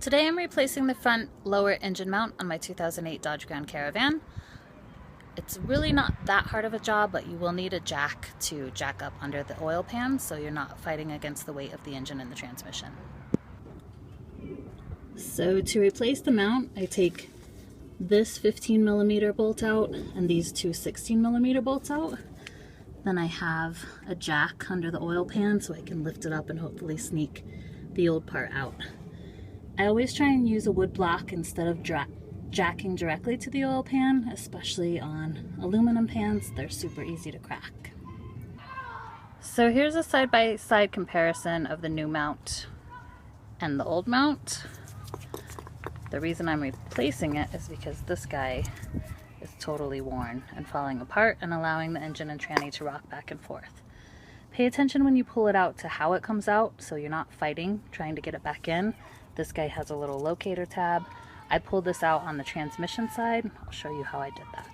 Today I'm replacing the front lower engine mount on my 2008 Dodge Grand Caravan. It's really not that hard of a job, but you will need a jack to jack up under the oil pan so you're not fighting against the weight of the engine and the transmission. So to replace the mount, I take this 15mm bolt out and these two 16mm bolts out. Then I have a jack under the oil pan so I can lift it up and hopefully sneak the old part out. I always try and use a wood block instead of jacking directly to the oil pan, especially on aluminum pans. They're super easy to crack. So here's a side-by-side comparison of the new mount and the old mount. The reason I'm replacing it is because this guy is totally worn and falling apart and allowing the engine and tranny to rock back and forth. Pay attention when you pull it out to how it comes out so you're not fighting trying to get it back in. This guy has a little locator tab. I pulled this out on the transmission side. I'll show you how I did that.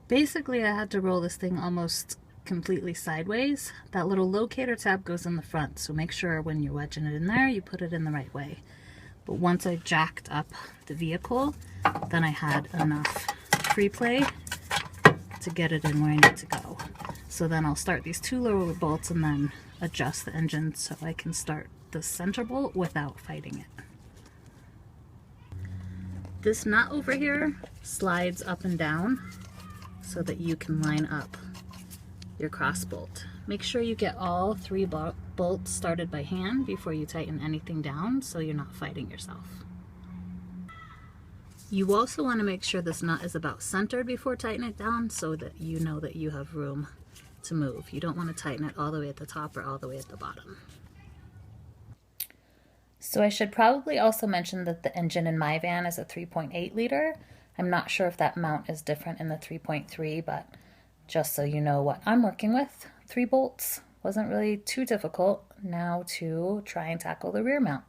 Basically, I had to roll this thing almost completely sideways. That little locator tab goes in the front, so make sure when you're wedging it in there, you put it in the right way. But once I jacked up the vehicle, then I had enough free play to get it in where I need to go. So then I'll start these two lower bolts and then adjust the engine so I can start the center bolt without fighting it. This nut over here slides up and down so that you can line up your cross bolt. Make sure you get all three bolts started by hand before you tighten anything down so you're not fighting yourself. You also want to make sure this nut is about centered before tightening it down so that you know that you have room to move. You don't want to tighten it all the way at the top or all the way at the bottom. So I should probably also mention that the engine in my van is a 3.8 liter. I'm not sure if that mount is different in the 3.3, but just so you know what I'm working with, 3 bolts wasn't really too difficult. Now to try and tackle the rear mount.